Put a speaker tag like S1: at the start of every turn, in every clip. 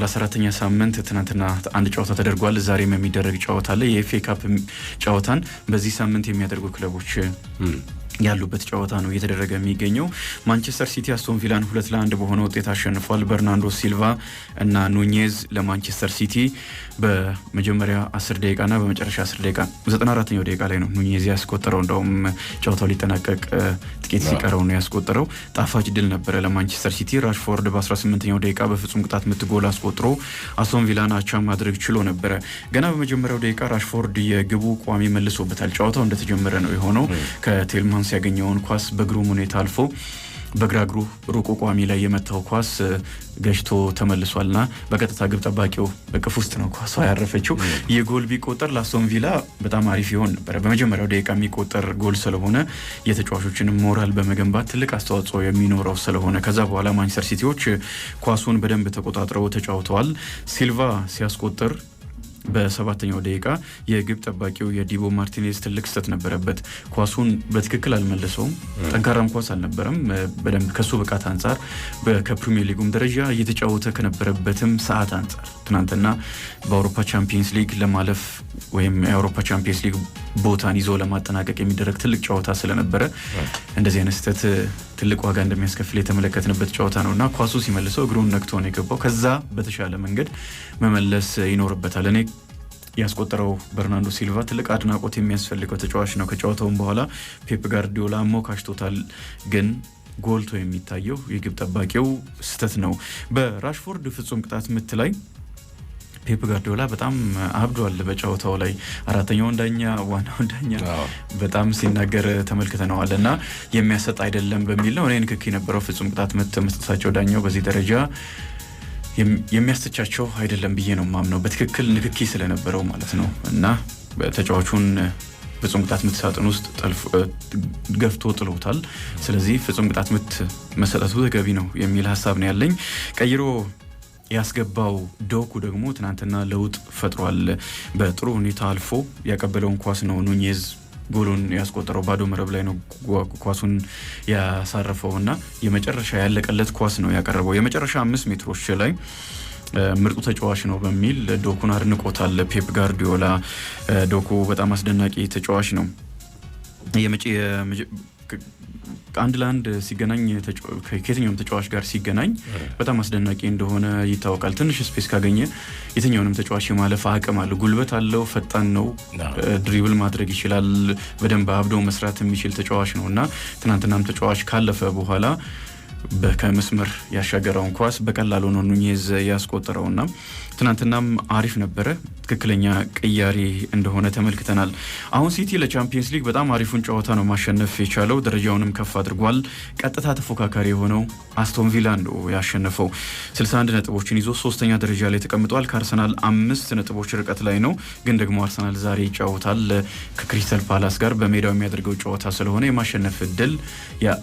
S1: ለአስራተኛ ሳምንት ትናንትና አንድ ጨዋታ ተደርጓል። ዛሬም የሚደረግ ጨዋታ አለ። የኤፍኤ ካፕ ጨዋታን በዚህ ሳምንት የሚያደርጉ ክለቦች ያሉበት ጨዋታ ነው እየተደረገ የሚገኘው። ማንቸስተር ሲቲ አስቶን ቪላን 2-1 በሆነ ውጤት አሸንፏል። በርናንዶ ሲልቫ እና ኑኔዝ ለማንቸስተር ሲቲ በመጀመሪያ 10 ደቂቃና በመጨረሻ 10 ደቂቃ 94ኛው ደቂቃ ላይ ነው ኑኔዝ ያስቆጠረው። እንደውም ጨዋታው ሊጠናቀቅ ጥቂት ሲቀረው ነው ያስቆጠረው። ጣፋጭ ድል ነበረ ለማንቸስተር ሲቲ። ራሽፎርድ በ18ኛው ደቂቃ በፍጹም ቅጣት ምት ጎል አስቆጥሮ አስቶን ቪላን አቻ ማድረግ ችሎ ነበረ። ገና በመጀመሪያው ደቂቃ ራሽፎርድ የግቡ ቋሚ መልሶበታል። ጨዋታው እንደተጀመረ ነው የሆነው። ከቴልማንስ ያገኘውን ኳስ በግሩም ሁኔታ አልፎ በግራ እግሩ ሩቁ ቋሚ ላይ የመታው ኳስ ገጭቶ ተመልሷልና በቀጥታ ግብ ጠባቂው እቅፍ ውስጥ ነው ኳሷ ያረፈችው። የጎል ቢቆጠር ለአስቶን ቪላ በጣም አሪፍ ይሆን ነበር። በመጀመሪያው ደቂቃ የሚቆጠር ጎል ስለሆነ የተጫዋቾችን ሞራል በመገንባት ትልቅ አስተዋጽኦ የሚኖረው ስለሆነ ከዛ በኋላ ማንቸስተር ሲቲዎች ኳሱን በደንብ ተቆጣጥረው ተጫውተዋል። ሲልቫ ሲያስቆጥር በ7ኛው ደቂቃ የግብ ጠባቂው የዲቦ ማርቲኔዝ ትልቅ ስህተት ነበረበት። ኳሱን በትክክል አልመለሰውም። ጠንካራም ኳስ አልነበረም። በደንብ ከሱ ብቃት አንጻር ከፕሪሚየር ሊጉም ደረጃ እየተጫወተ ከነበረበትም ሰዓት አንጻር ትናንትና በአውሮፓ ቻምፒየንስ ሊግ ለማለፍ ወይም የአውሮፓ ቻምፒየንስ ሊግ ቦታን ይዞ ለማጠናቀቅ የሚደረግ ትልቅ ጨዋታ ስለነበረ እንደዚህ አይነት ስህተት ትልቅ ዋጋ እንደሚያስከፍል የተመለከትንበት ጨዋታ ነውና ኳሱ ሲመልሰው እግሩን ነክቶ ነው የገባው። ከዛ በተሻለ መንገድ መመለስ ይኖርበታል። እኔ ያስቆጠረው በርናንዶ ሲልቫ ትልቅ አድናቆት የሚያስፈልገው ተጫዋች ነው። ከጨዋታውም በኋላ ፔፕ ጋርዲዮላ ሞካሽቶታል። ግን ጎልቶ የሚታየው የግብ ጠባቂው ስህተት ነው። በራሽፎርድ ፍጹም ቅጣት ምት ላይ ፔፕ ጋርዲዮላ በጣም አብዷል። በጨዋታው ላይ አራተኛውን ዳኛ ዋናውን ዳኛ በጣም ሲናገር ተመልክተነዋል እና የሚያሰጥ አይደለም በሚል ነው። እኔ ንክኪ የነበረው ፍጹም ቅጣት ምት መስጠታቸው ዳኛው በዚህ ደረጃ የሚያስተቻቸው አይደለም ብዬ ነው ማምነው። በትክክል ንክኪ ስለነበረው ማለት ነው እና ተጫዋቹን ፍጹም ቅጣት ምት ሳጥን ውስጥ ገፍቶ ጥሎታል። ስለዚህ ፍጹም ቅጣት ምት መሰጠቱ ተገቢ ነው የሚል ሀሳብ ነው ያለኝ። ቀይሮ ያስገባው ዶኩ ደግሞ ትናንትና ለውጥ ፈጥሯል። በጥሩ ሁኔታ አልፎ ያቀበለውን ኳስ ነው ኑኔዝ ጎሉን ያስቆጠረው። ባዶ መረብ ላይ ነው ኳሱን ያሳረፈውና የመጨረሻ ያለቀለት ኳስ ነው ያቀረበው። የመጨረሻ 5 ሜትሮች ላይ ምርጡ ተጫዋች ነው በሚል ዶኩን አድንቆታል ፔፕ ጋርዲዮላ። ዶኩ በጣም አስደናቂ ተጫዋች ነው። አንድ ለአንድ ሲገናኝ ከየትኛውም ተጫዋች ጋር ሲገናኝ በጣም አስደናቂ እንደሆነ ይታወቃል። ትንሽ ስፔስ ካገኘ የትኛውንም ተጫዋች የማለፍ አቅም አለው። ጉልበት አለው። ፈጣን ነው። ድሪብል ማድረግ ይችላል። በደንብ አብዶ መስራት የሚችል ተጫዋች ነው እና ትናንትናም ተጫዋች ካለፈ በኋላ ከመስመር ያሻገረውን ኳስ በቀላሉ ነው ኑኔዝ ያስቆጠረውና ትናንትናም አሪፍ ነበረ። ትክክለኛ ቅያሪ እንደሆነ ተመልክተናል። አሁን ሲቲ ለቻምፒየንስ ሊግ በጣም አሪፉን ጨዋታ ነው ማሸነፍ የቻለው። ደረጃውንም ከፍ አድርጓል። ቀጥታ ተፎካካሪ የሆነው አስቶን ቪላ ነው ያሸነፈው። 61 ነጥቦችን ይዞ 3ኛ ደረጃ ላይ ተቀምጧል። ከአርሰናል 5 ነጥቦች ርቀት ላይ ነው። ግን ደግሞ አርሰናል ዛሬ ይጫወታል ከክሪስታል ፓላስ ጋር። በሜዳው የሚያደርገው ጨዋታ ስለሆነ የማሸነፍ እድል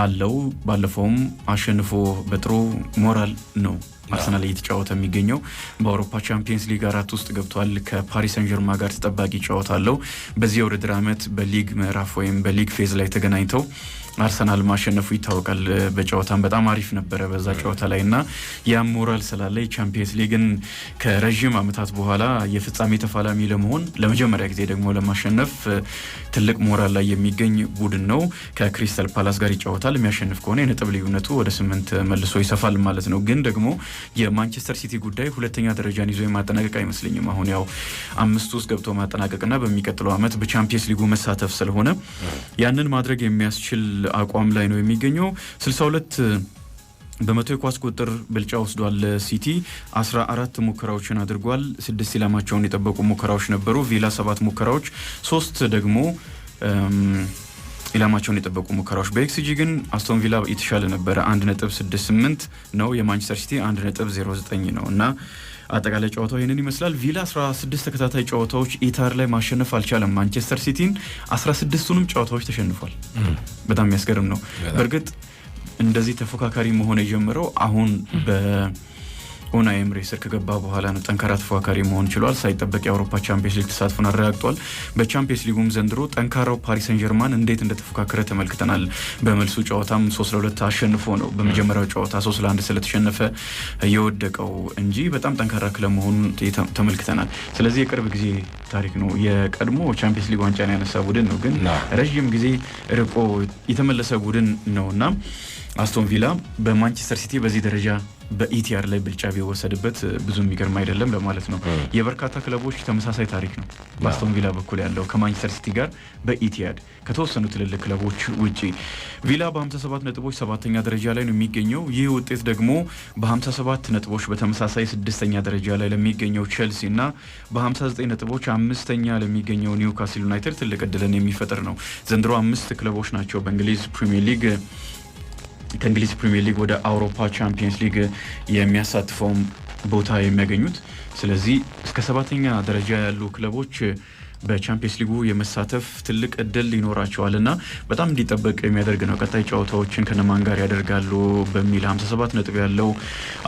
S1: አለው። ባለፈውም አሸንፎ በጥሩ ሞራል ነው አርሰናል እየተጫወተ የሚገኘው። በአውሮፓ ቻምፒየንስ ሊግ 4 ውስጥ ገብቷል። ከፓሪስ ሰን ጀርማ ጋር ተጠባቂ ጨዋታ አለው። በዚህ የውድድር ዓመት በሊግ ምዕራፍ ወይም በሊግ ፌዝ ላይ ተገናኝተው አርሰናል ማሸነፉ ይታወቃል። በጨዋታም በጣም አሪፍ ነበረ በዛ ጨዋታ ላይ እና ያም ሞራል ስላለ ቻምፒየንስ ሊግን ከረዥም ዓመታት በኋላ የፍጻሜ ተፋላሚ ለመሆን ለመጀመሪያ ጊዜ ደግሞ ለማሸነፍ ትልቅ ሞራል ላይ የሚገኝ ቡድን ነው። ከክሪስታል ፓላስ ጋር ይጫወታል። የሚያሸንፍ ከሆነ የነጥብ ልዩነቱ ወደ 8 መልሶ ይሰፋል ማለት ነው። ግን ደግሞ የማንቸስተር ሲቲ ጉዳይ 2ኛ ደረጃን ይዞ የማጠናቀቅ አይመስለኝም። አሁን ያው 5 ውስጥ ገብቶ ማጠናቀቅና በሚቀጥለው ዓመት በቻምፒየንስ ሊጉ መሳተፍ ስለሆነ ያንን ማድረግ የሚያስችል አቋም ላይ ነው የሚገኘው። 62 በመቶ የኳስ ቁጥር ብልጫ ወስዷል። ሲቲ 14 ሙከራዎችን አድርጓል። 6 ኢላማቸውን የጠበቁ ሙከራዎች ነበሩ። ቪላ 7 ሙከራዎች፣ 3 ደግሞ ኢላማቸውን የጠበቁ ሙከራዎች። በኤክስጂ ግን አስቶን ቪላ የተሻለ ነበረ። 1.68 ነው። የማንቸስተር ሲቲ 1.09 ነው እና አጠቃላይ ጨዋታው ይሄንን ይመስላል። ቪላ 16 ተከታታይ ጨዋታዎች ኢታር ላይ ማሸነፍ አልቻለም። ማንቸስተር ሲቲን 16ቱንም ጨዋታዎች ተሸንፏል። በጣም የሚያስገርም ነው። በእርግጥ እንደዚህ ተፎካካሪ መሆን የጀመረው አሁን ኡናይ ኤምሪ ስር ከገባ በኋላ ነው ጠንካራ ተፎካካሪ መሆን ችሏል። ሳይጠበቅ የአውሮፓ ቻምፒየንስ ሊግ ተሳትፎን አረጋግጧል። በቻምፒየንስ ሊጉም ዘንድሮ ጠንካራው ፓሪስ ሰን ጀርማን እንዴት እንደተፎካከረ ተመልክተናል። በመልሱ ጨዋታም 3-2 አሸንፎ ነው በመጀመሪያው ጨዋታ 3-1 ስለተሸነፈ የወደቀው እንጂ በጣም ጠንካራ ክለብ መሆኑን ተመልክተናል። ስለዚህ የቅርብ ጊዜ ታሪክ ነው። የቀድሞ ቻምፒየንስ ሊግ ዋንጫን ያነሳ ቡድን ነው፣ ግን ረጅም ጊዜ ርቆ የተመለሰ ቡድን ነውና አስቶን ቪላ በማንቸስተር ሲቲ በዚህ ደረጃ በኢቲአር ላይ ብልጫ ቢወሰድበት ብዙ የሚገርም አይደለም ለማለት ነው። የበርካታ ክለቦች ተመሳሳይ ታሪክ ነው በአስቶን ቪላ በኩል ያለው ከማንቸስተር ሲቲ ጋር በኢቲአድ ከተወሰኑ ትልልቅ ክለቦች ውጪ። ቪላ በ57 ነጥቦች 7ኛ ደረጃ ላይ ነው የሚገኘው። ይህ ውጤት ደግሞ በ57 ነጥቦች በተመሳሳይ 6ኛ ደረጃ ላይ ለሚገኘው ቼልሲ እና በ59 ነጥቦች 5ኛ ለሚገኘው ኒውካስል ዩናይትድ ትልቅ እድልን የሚፈጥር ነው። ዘንድሮ 5 ክለቦች ናቸው በእንግሊዝ ፕሪሚየር ሊግ ከእንግሊዝ ፕሪሚየር ሊግ ወደ አውሮፓ ቻምፒየንስ ሊግ የሚያሳትፈውን ቦታ የሚያገኙት። ስለዚህ እስከ 7ኛ ደረጃ ያሉ ክለቦች በቻምፒየንስ ሊጉ የመሳተፍ ትልቅ እድል ይኖራቸዋልና በጣም እንዲጠበቅ የሚያደርግ ነው። ቀጣይ ጨዋታዎችን ከነማን ጋር ያደርጋሉ በሚል 57 ነጥብ ያለው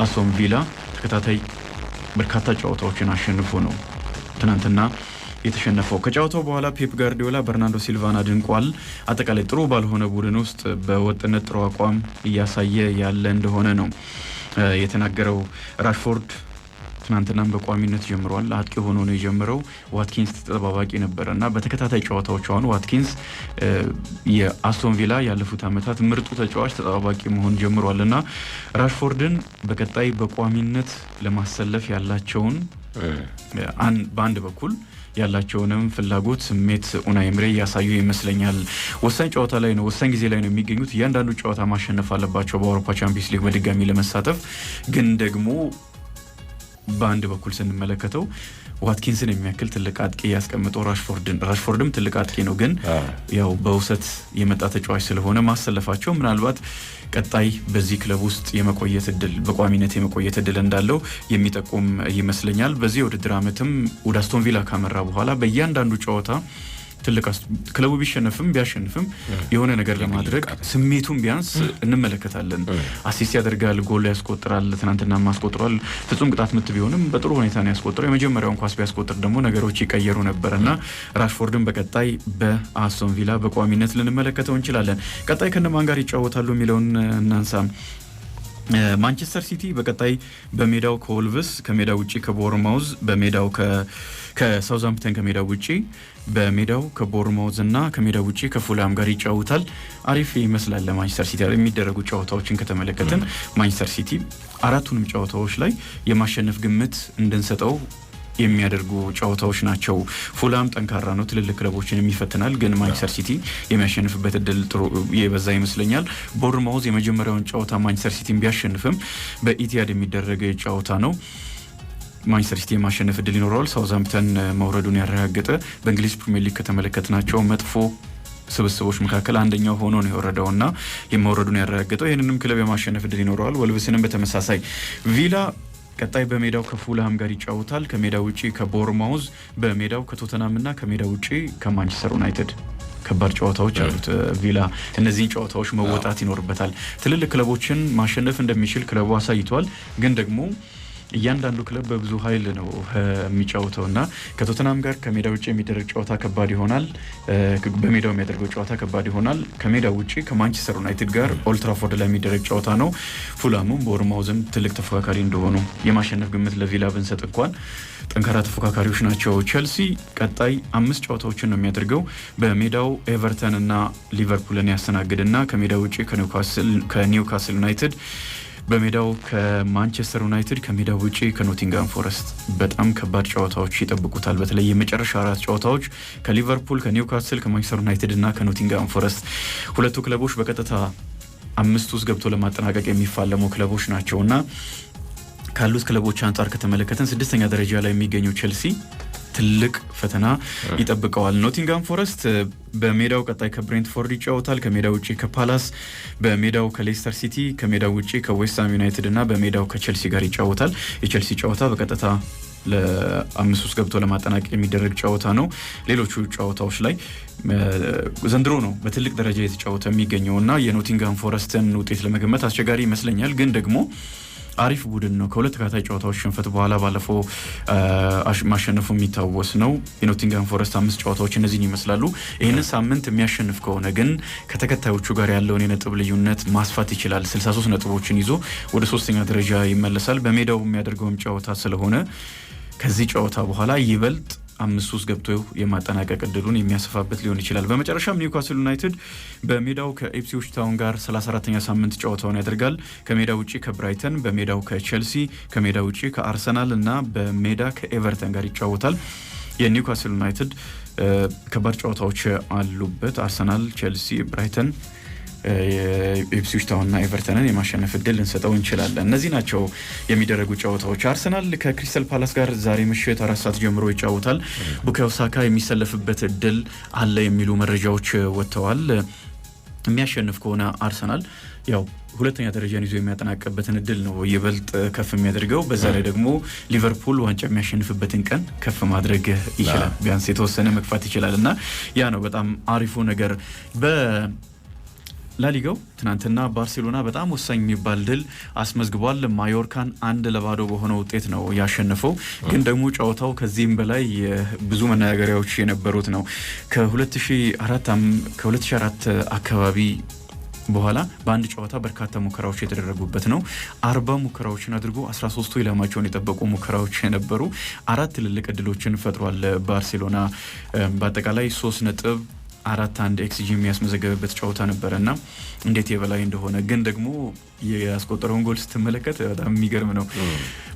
S1: አስቶን ቪላ ተከታታይ በርካታ ጨዋታዎችን አሸንፎ ነው ትናንትና የተሸነፈው። ከጨዋታው በኋላ ፔፕ ጋርዲዮላ በርናንዶ ሲልቫን አድንቋል። አጠቃላይ ጥሩ ባልሆነ ቡድን ውስጥ በወጥነት ጥሩ አቋም እያሳየ ያለ እንደሆነ ነው የተናገረው። ራሽፎርድ ትናንትናም በቋሚነት ጀምሯል። አጥቂ ሆኖ ነው የጀመረው። ዋትኪንስ ተጠባባቂ ነበረ እና በተከታታይ ጨዋታዎች አሁን ዋትኪንስ የአስቶን ቪላ ያለፉት ዓመታት ምርጡ ተጫዋች ተጠባባቂ መሆን ጀምሯል እና ራሽፎርድን በቀጣይ በቋሚነት ለማሰለፍ ያላቸውን በአንድ በኩል ያላቸውንም ፍላጎት ስሜት ኡናይ ኤምሪ ያሳዩ ይመስለኛል። ወሳኝ ጨዋታ ላይ ነው፣ ወሳኝ ጊዜ ላይ ነው የሚገኙት። እያንዳንዱ ጨዋታ ማሸነፍ አለባቸው በአውሮፓ ቻምፒየንስ ሊግ በድጋሚ ለመሳተፍ። ግን ደግሞ በአንድ በኩል ስንመለከተው ዋትኪንስን የሚያክል ትልቅ አጥቂ ያስቀምጠው ራሽፎርድም ትልቅ አጥቂ ነው። ግን ያው በውሰት የመጣ ተጫዋች ስለሆነ ማሰለፋቸው ምናልባት ቀጣይ በዚህ ክለብ ውስጥ የመቆየት እድል በቋሚነት የመቆየት እድል እንዳለው የሚጠቁም ይመስለኛል። በዚህ የውድድር ዓመትም ወደ አስቶን ቪላ ካመራ በኋላ በእያንዳንዱ ጨዋታ ትልቅ ክለቡ ቢያሸንፍም የሆነ ነገር ለማድረግ ስሜቱን ቢያንስ እንመለከታለን። አሲስት ያደርጋል፣ ጎል ያስቆጥራል፣ ትናንትና ማስቆጥሯል። ፍጹም ቅጣት ምት ቢሆንም በጥሩ ሁኔታ ነው ያስቆጥረው። የመጀመሪያውን ኳስ ቢያስቆጥር ደግሞ ነገሮች ይቀየሩ ነበርና ራሽፎርድን በቀጣይ በአስቶን ቪላ በቋሚነት ልንመለከተው እንችላለን። ቀጣይ ከነማን ጋር ይጫወታሉ የሚለውን እናንሳ። ማንቸስተር ሲቲ በቀጣይ በሜዳው ከወልቭስ፣ ከሜዳው ውጪ ከቦርማውዝ፣ በሜዳው ከሳውዛምፕተን ከሜዳው ውጪ፣ በሜዳው ከቦርማውዝ እና ከሜዳው ውጪ ከፉላም ጋር ይጫወታል። አሪፍ ይመስላል ለማንቸስተር ሲቲ የሚደረጉ ጨዋታዎችን ከተመለከትን ማንቸስተር ሲቲ አራቱንም ጨዋታዎች ላይ የማሸነፍ ግምት እንድንሰጠው የሚያደርጉ ጨዋታዎች ናቸው። ፉላም ጠንካራ ነው፣ ትልልቅ ክለቦችን የሚፈትናል። ግን ማንቸስተር ሲቲ የሚያሸንፍበት እድል ጥሩ የበዛ ይመስለኛል። ቦርማውዝ የመጀመሪያውን ጨዋታ ማንቸስተር ሲቲን ቢያሸንፍም በኢቲያድ የሚደረግ ጨዋታ ነው። ማንቸስተር ሲቲ የማሸነፍ እድል ይኖረዋል። ሳውዛምፕተን መውረዱን ያረጋገጠ በእንግሊዝ ፕሪሚየር ሊግ ከተመለከትናቸው መጥፎ ስብስቦች መካከል አንደኛው ሆኖ ነው የወረደውና የመውረዱን ያረጋገጠው። ይህንንም ክለብ የማሸነፍ እድል ይኖረዋል። ወልቭስንም በተመሳሳይ። ቪላ ቀጣይ በሜዳው ከፉልሃም ጋር ይጫወታል። ከሜዳው ውጪ ከቦርማውዝ፣ በሜዳው ከቶተናም እና ከሜዳው ውጪ ከማንቸስተር ዩናይትድ ከባድ ጨዋታዎች አሉት ቪላ። እነዚህን ጨዋታዎች መወጣት ይኖርበታል። ትልልቅ ክለቦችን ማሸነፍ እንደሚችል ክለቡ አሳይቷል። ግን ደግሞ እያንዳንዱ ክለብ በብዙ ኃይል ነው የሚጫወተውና ከቶተናም ጋር ከሜዳ ውጪ የሚደረግ ጨዋታ ከባድ ይሆናል። በሜዳው የሚያደርገው ጨዋታ ከባድ ይሆናል። ከሜዳ ውጪ ከማንቸስተር ዩናይትድ ጋር ኦልድ ትራፎርድ ላይ የሚደረግ ጨዋታ ነው። ፉላሙም ቦርማውዝም ትልቅ ተፎካካሪ እንደሆኑ የማሸነፍ ግምት ለቪላ ብንሰጥ እንኳን ጠንካራ ተፎካካሪዎች ናቸው። ቼልሲ ቀጣይ 5 ጨዋታዎችን ነው የሚያደርገው። በሜዳው ኤቨርተን እና ሊቨርፑልን ያስተናግድና ከሜዳ ውጪ ከኒውካስል ዩናይትድ፣ በሜዳው ከማንቸስተር ዩናይትድ፣ ከሜዳው ውጪ ከኖቲንጋም ፎረስት በጣም ከባድ ጨዋታዎች ይጠብቁታል። በተለይ የመጨረሻ 4 ጨዋታዎች ከሊቨርፑል፣ ከኒውካስል፣ ከማንቸስተር ዩናይትድ እና ከኖቲንጋም ፎረስት ሁለቱ ክለቦች በቀጥታ 5 ውስጥ ገብቶ ለማጠናቀቅ የሚፋለሙ ክለቦች ናቸውና ካሉት ክለቦች አንጻር ከተመለከተን 6ኛ ደረጃ ላይ የሚገኘው ቼልሲ ትልቅ ፈተና ይጠብቀዋል። ኖቲንጋም ፎረስት በሜዳው ቀጣይ ከብሬንትፎርድ ይጫወታል። ከሜዳው ውጪ ከፓላስ፣ በሜዳው ከሌስተር ሲቲ፣ ከሜዳው ውጪ ከዌስትሃም ዩናይትድ እና በሜዳው ከቼልሲ ጋር ይጫወታል። የቼልሲ ጨዋታ በቀጥታ ለ5 ውስጥ ገብቶ ለማጠናቀቅ የሚደረግ ጨዋታ ነው። ሌሎቹ ጨዋታዎች ላይ ዘንድሮ ነው በትልቅ ደረጃ የተጫወተ የሚገኘውና የኖቲንጋም ፎረስትን ውጤት ለመገመት አስቸጋሪ ይመስለኛል። ግን ደግሞ አሪፍ ቡድን ነው። ከሁለት ተከታታይ ጨዋታዎች ሽንፈት በኋላ ባለፈው ማሸነፉ የሚታወስ ነው። የኖቲንግሃም ፎረስት 5 ጨዋታዎች እነዚህን ይመስላሉ። ይህንን ሳምንት የሚያሸንፍ ከሆነ ግን ከተከታዮቹ ጋር ያለውን የነጥብ ልዩነት ማስፋት ይችላል። 63 ነጥቦችን ይዞ ወደ 3ኛ ደረጃ ይመለሳል። በሜዳው የሚያደርገውም ጨዋታ ስለሆነ ከዚህ ጨዋታ በኋላ ይበልጥ 5-3 ገብቶ የማጠናቀቅ እድሉን የሚያሰፋበት ሊሆን ይችላል። በመጨረሻም ኒውካስል ዩናይትድ በሜዳው ከኢፕስዊች ታውን ጋር 34ኛ ሳምንት ጨዋታውን ያደርጋል። ከሜዳው ውጪ ከብራይተን፣ በሜዳው ከቼልሲ፣ ከሜዳው ውጪ ከአርሰናል እና በሜዳ ከኤቨርተን ጋር ይጫወታል። የኒውካስል ዩናይትድ ከባድ ጨዋታዎች አሉበት። አርሰናል፣ ቼልሲ፣ ብራይተን፣ ኢፕስዊች ታውንና ኤቨርተንን የማሸነፍ እድል እንሰጠው እንችላለን። እነዚህ ናቸው የሚደረጉ ጨዋታዎች። አርሰናል ከክሪስታል ፓላስ ጋር ዛሬ ምሽት 4 ሰዓት ጀምሮ ይጫወታል። ቡካዮ ሳካ የሚሰለፍበት እድል አለ የሚሉ መረጃዎች ወጥተዋል። የሚያሸንፍ ከሆነ አርሰናል ያው ሁለተኛ ደረጃን ይዞ የሚያጠናቀቅበትን እድል ነው ይበልጥ ከፍ የሚያደርገው። በዛ ላይ ደግሞ ሊቨርፑል ዋንጫ የሚያሸንፍበትን ቀን ከፍ ማድረግ ይችላል፣ ቢያንስ የተወሰነ መግፋት ይችላል እና ያ ነው በጣም አሪፉ ነገር። ላሊጋው ትናንትና ባርሴሎና በጣም ወሳኝ የሚባል ድል አስመዝግቧል። ማዮርካን 1-0 በሆነ ውጤት ነው ያሸነፈው። ግን ደግሞ ጨዋታው ከዚህም በላይ ብዙ መነጋገሪያዎች የነበሩት ነው። ከ2004 አካባቢ በኋላ በአንድ ጨዋታ በርካታ ሙከራዎች የተደረጉበት ነው። 40 ሙከራዎችን አድርጎ 13ቱ ኢላማቸውን የጠበቁ ሙከራዎች የነበሩ 4 ትልልቅ እድሎችን ፈጥሯል ባርሴሎና። በአጠቃላይ 3.41 ኤክስጂ የሚያስመዘገብበት ጨዋታ ነበረና እንዴት የበላይ እንደሆነ ግን ደግሞ ያስቆጠረውን ጎል ስትመለከት በጣም የሚገርም ነው።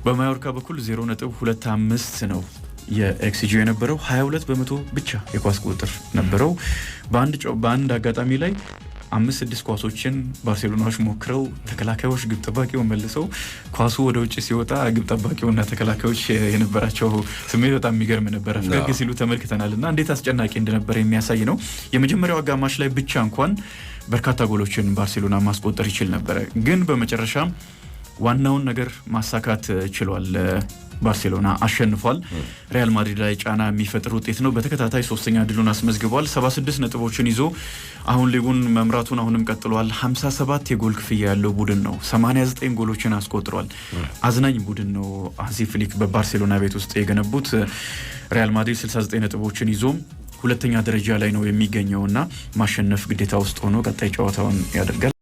S1: በማዮርካ በኩል 0.25 ነው የኤክስጂ የነበረው፣ 22% ብቻ የኳስ ቁጥር ነበረው። በአንድ አጋጣሚ ላይ 5-6 ኳሶችን ባርሴሎናዎች ሞክረው ተከላካዮች ግብ ጠባቂው መልሰው ኳሱ ወደ ውጭ ሲወጣ ግብ ጠባቂውና ተከላካዮች የነበራቸው ስሜት በጣም የሚገርም ነበር። ፈገግ ሲሉ ተመልክተናልና እንዴት አስጨናቂ እንደነበረ የሚያሳይ ነው። የመጀመሪያው አጋማሽ ላይ ብቻ እንኳን በርካታ ጎሎችን ባርሴሎና ማስቆጠር ይችል ነበር፣ ግን በመጨረሻ ዋናውን ነገር ማሳካት ችሏል። ባርሴሎና አሸንፏል። ሪያል ማድሪድ ላይ ጫና የሚፈጥር ውጤት ነው። በተከታታይ 3ኛ ድሉን አስመዝግቧል። 76 ነጥቦችን ይዞ አሁን ሊጉን መምራቱን አሁንም ቀጥሏል። 57 የጎል ክፍያ ያለው ቡድን ነው። 89 ጎሎችን አስቆጥሯል። አዝናኝ ቡድን ነው ሃንሲ ፍሊክ በባርሴሎና ቤት ውስጥ የገነቡት። ሪያል ማድሪድ 69 ነጥቦችን ይዞ 2ኛ ደረጃ ላይ ነው የሚገኘውና ማሸነፍ ግዴታ ውስጥ ሆኖ ቀጣይ ጨዋታውን ያደርጋል።